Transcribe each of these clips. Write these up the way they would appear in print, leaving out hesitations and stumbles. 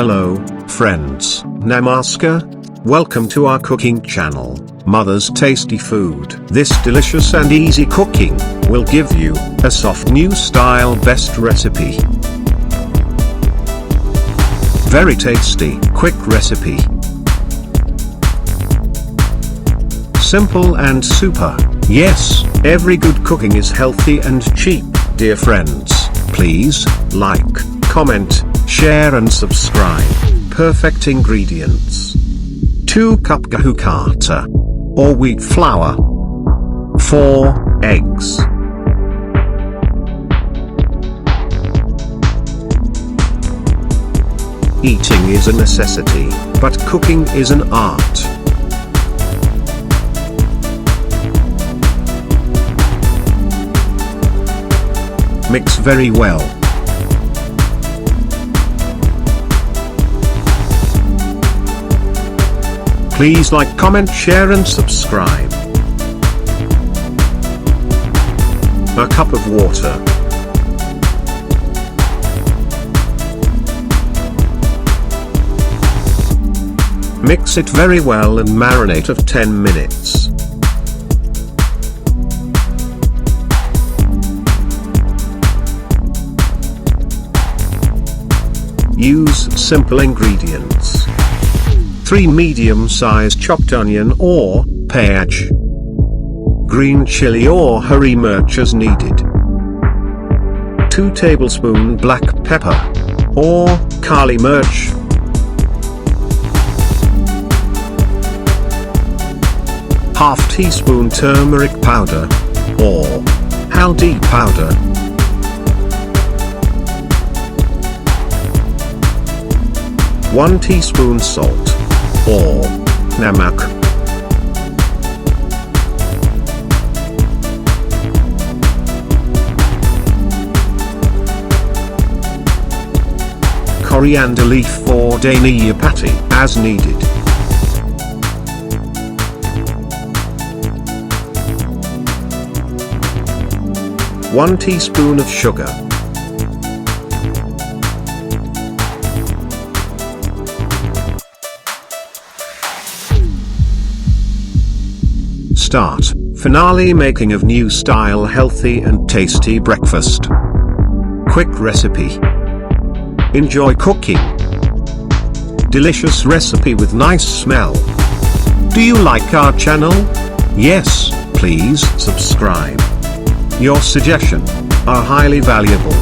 Hello, friends. Namaskar. Welcome to our cooking channel, Mother's Tasty Food. This delicious and easy cooking will give you a soft new style best recipe. Very tasty, quick recipe. Simple and super. Yes, every good cooking is healthy and cheap. Dear friends, please like, comment, share and subscribe. Perfect ingredients: 2 cup GEHOON AATA or wheat flour, 4 eggs, eating is a necessity, but cooking is an art. Mix very well. Please like, comment, share and subscribe. A cup of water. Mix it very well and marinate of 10 minutes. Use simple ingredients: 3 medium-sized chopped onion or PYAAJ, green chili or HAREE MIRCH as needed, 2 tablespoon black pepper or KAALEE MIRCH, ½ teaspoon turmeric powder or HALDEE powder, 1 teaspoon salt or namak, coriander leaf or DHANIYA patty as needed. One teaspoon of sugar. Start. Finale making of new style healthy and tasty breakfast. Quick recipe. Enjoy cooking. Delicious recipe with nice smell. Do you like our channel? Yes, please subscribe. Your suggestions are highly valuable.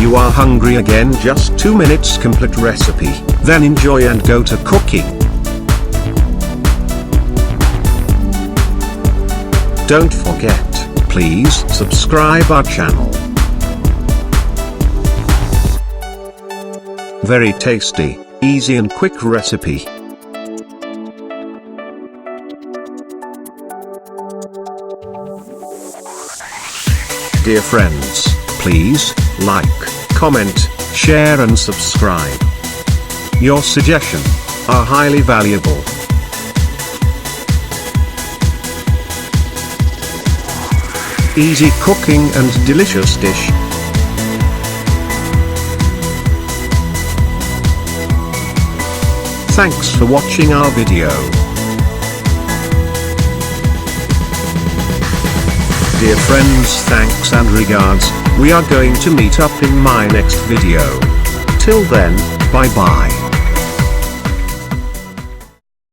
You are hungry again? Just 2 minutes complete recipe, then enjoy and go to cooking. Don't forget, please subscribe our channel. Very tasty, easy and quick recipe. Dear friends, please like, comment, share and subscribe. Your suggestions are highly valuable. Easy cooking and delicious dish. Thanks for watching our video. Dear friends, thanks and regards. We are going to meet up in my next video. Till then, bye bye.